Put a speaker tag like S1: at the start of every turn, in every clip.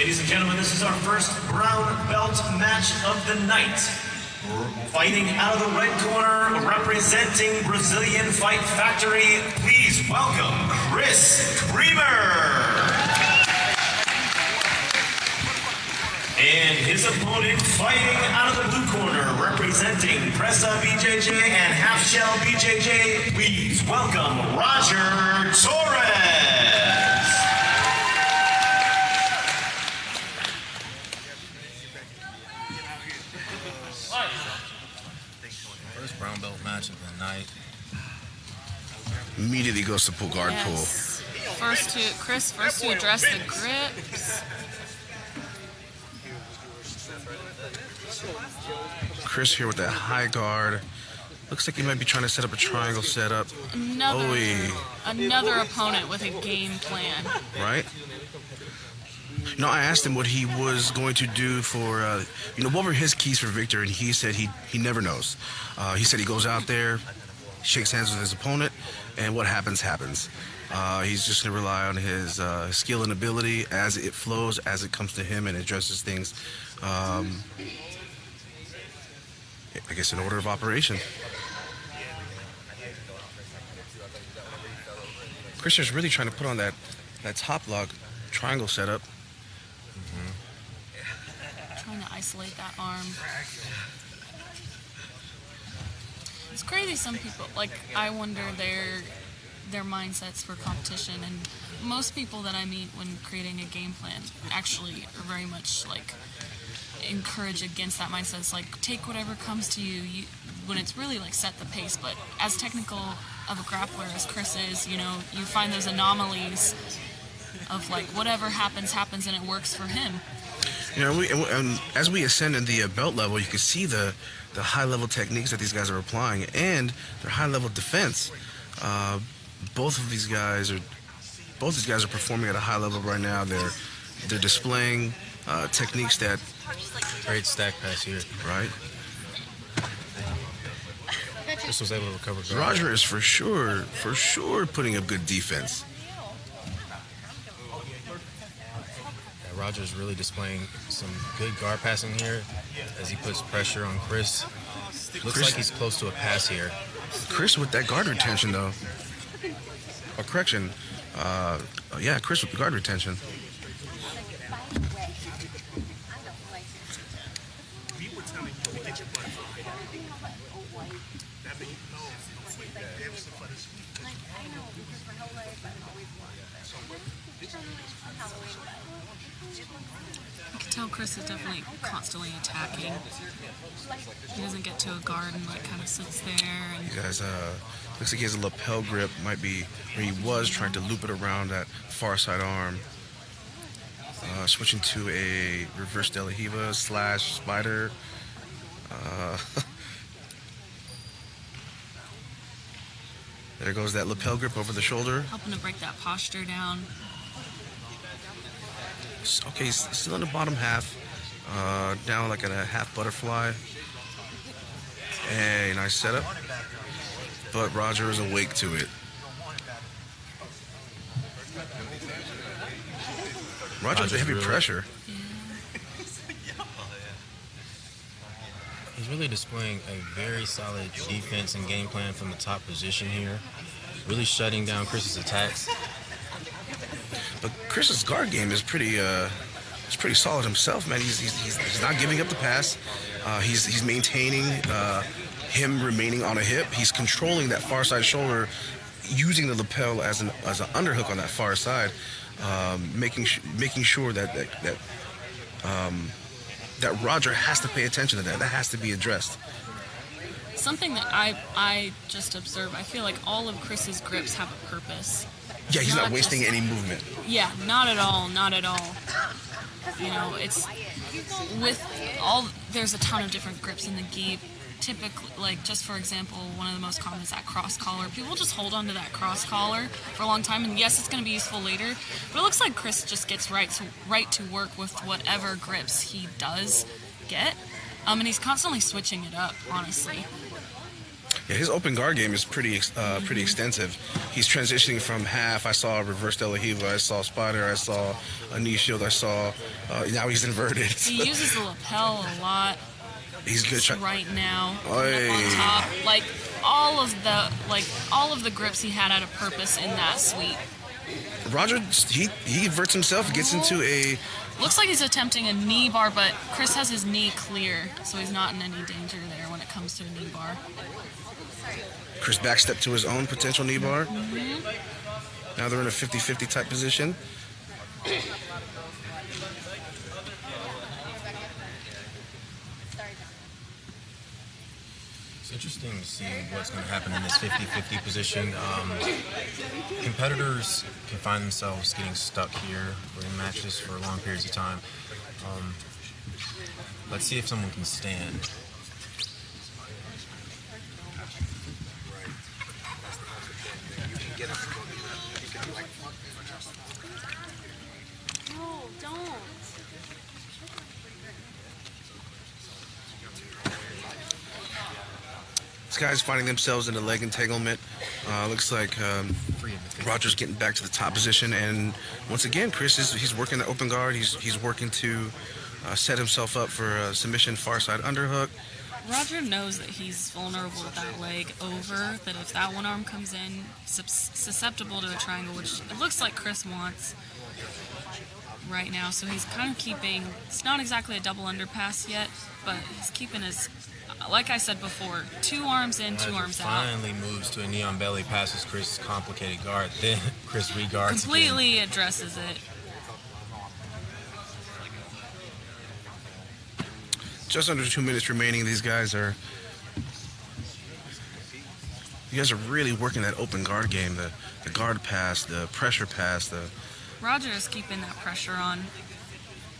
S1: Ladies and gentlemen, this is our first brown belt match of the night. Fighting out of the red corner, representing Brazilian Fight Factory, please welcome Chris Creamer. And his opponent fighting out of the blue corner, representing Pressa BJJ and Half Shell BJJ, please welcome Roger Torres.
S2: First brown belt match of the night.
S3: Immediately goes to pull guard pull.
S4: First to address the grips.
S3: Chris here with that high guard. Looks like he might be trying to set up a triangle setup.
S4: Another opponent with a game plan.
S3: Right? No, I asked him what he was going to do for, what were his keys for victory, and he said he never knows. He said he goes out there, shakes hands with his opponent, and what happens, happens. He's just going to rely on his skill and ability as it flows, as it comes to him, and addresses things, I guess, in order of operation. Christian's really trying to put on that top lock triangle setup.
S4: Trying to isolate that arm. It's crazy. Some people, I wonder their mindsets for competition, and most people that I meet when creating a game plan actually are very much encourage against that mindset. It's take whatever comes to you, when it's really set the pace. But as technical of a grappler as Chris is, you find those anomalies of whatever happens, and it works for him.
S3: And as we ascend in the belt level, you can see the high-level techniques that these guys are applying and their high-level defense. Both these guys are performing at a high level right now. They're displaying techniques that.
S2: Great stack pass here.
S3: Right.
S2: Chris was able to recover guard.
S3: Roger is for sure putting up good defense.
S2: Roger's really displaying some good guard passing here as he puts pressure on Chris. Looks like he's close to a pass here.
S3: Chris with that guard retention, though. Or correction. Chris with the guard retention.
S4: I can tell Chris is definitely constantly attacking. He doesn't get to a guard and kind of sits there. And
S3: he has looks like he has a lapel grip. Might be where he was trying to loop it around that far side arm. Switching to a reverse De La Riva / spider. There goes that lapel grip over the shoulder.
S4: Helping to break that posture down.
S3: Okay, he's still in the bottom half. Down in a half butterfly. Hey, nice setup. But Roger is awake to it. Roger's heavy pressure.
S4: Yeah.
S2: He's really displaying a very solid defense and game plan from the top position here. Really shutting down Chris's attacks.
S3: But Chris's guard game is pretty solid himself, man. He's not giving up the pass. He's maintaining him remaining on a hip. He's controlling that far side shoulder, using the lapel as an underhook on that far side, making sure that Roger has to pay attention to that. That has to be addressed.
S4: Something that I just observed, I feel like all of Chris's grips have a purpose.
S3: Yeah, he's not wasting any movement.
S4: Yeah, not at all. It's with there's a ton of different grips in the gi. Typically, just for example, one of the most common is that cross collar. People just hold onto that cross collar for a long time, and yes, it's going to be useful later, but it looks like Chris just gets right to work with whatever grips he does get, and he's constantly switching it up, honestly.
S3: Yeah, his open guard game is pretty extensive. He's transitioning from half. I saw a reverse De La Riva. I saw Spider. I saw a knee shield. I saw now he's inverted.
S4: He uses the lapel a lot.
S3: He's good.
S4: Right now, up
S3: Oy.
S4: on top, like all of the grips he had out of purpose in that sweep.
S3: Roger, he inverts himself, gets into a.
S4: Looks like he's attempting a knee bar, but Chris has his knee clear, so he's not in any danger there when it comes to a knee bar.
S3: Chris backstep to his own potential knee bar. Now they're in a 50-50 type position.
S2: It's interesting to see what's going to happen in this 50-50 position. Competitors can find themselves getting stuck here in matches for long periods of time. Let's see if someone can stand.
S4: No, don't.
S3: These guys finding themselves in a leg entanglement. Looks like Roger's getting back to the top position, and once again, Chris he's working the open guard. He's working to set himself up for a submission far side underhook.
S4: Roger knows that he's vulnerable with that leg over, that if that one arm comes in, susceptible to a triangle, which it looks like Chris wants right now. So he's kind of keeping, it's not exactly a double underpass yet, but he's keeping his, like I said before, 2 arms in, 2 arms out.
S2: Finally moves to a knee on belly, passes Chris' complicated guard, then Chris reguards
S4: Completely addresses it.
S3: Just under 2 minutes remaining. These guys are really working that open guard game, the guard pass, the pressure pass,
S4: Roger is keeping that pressure on,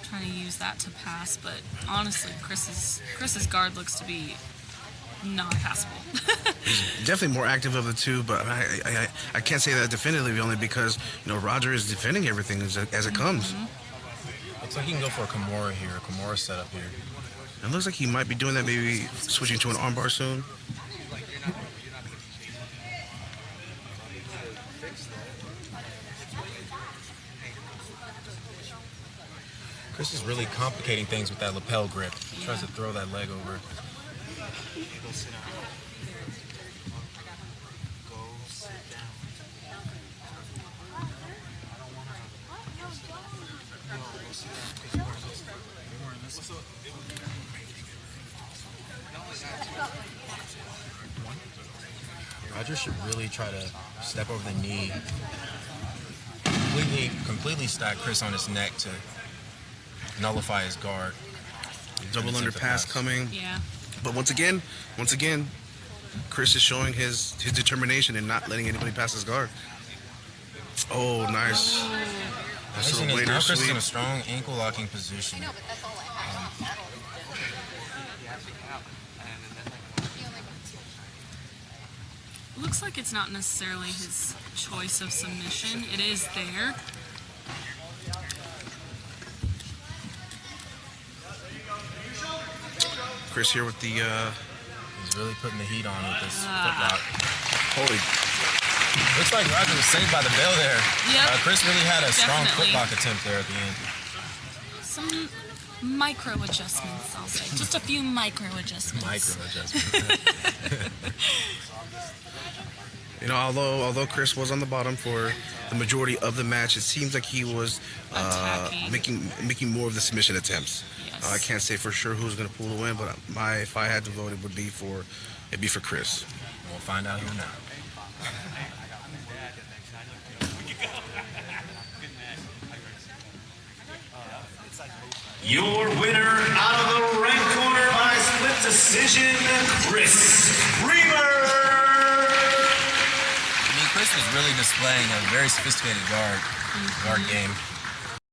S4: trying to use that to pass, but honestly, Chris's guard looks to be not passable.
S3: definitely more active of the two, but I can't say that definitively only because Roger is defending everything as it comes.
S2: Looks like he can go for a Kimura here, a Kimura setup here.
S3: It looks like he might be doing that, maybe switching to an armbar soon.
S2: Chris is really complicating things with that lapel grip. He tries to throw that leg over. Roger should really try to step over the knee, completely stack Chris on his neck to nullify his guard.
S3: Double underpass coming.
S4: Yeah.
S3: But once again, Chris is showing his determination in not letting anybody pass his guard. Oh, nice. That's a
S2: Now
S3: waiter
S2: Chris is in
S3: sweep.
S2: a strong ankle locking position.
S4: Looks like it's not necessarily his choice of submission. It is there.
S3: Chris here with the
S2: He's really putting the heat on with this footlock.
S3: holy.
S2: Looks like Roger was saved by the bell there.
S4: Yep.
S2: Chris really had a strong
S4: Definitely.
S2: footlock attempt there at the end.
S4: Some micro adjustments, I'll say. Just a few micro adjustments.
S2: Micro adjustment.
S3: Although Chris was on the bottom for the majority of the match, it seems like he was
S4: Attacking.
S3: making more of the submission attempts.
S4: Yes.
S3: I can't say for sure who's going to pull the win, but if I had to vote, it'd be for Chris.
S2: We'll find out here now.
S1: Your winner out of the red corner by split decision, Chris Reamer.
S2: I mean, Chris was really displaying a very sophisticated guard game.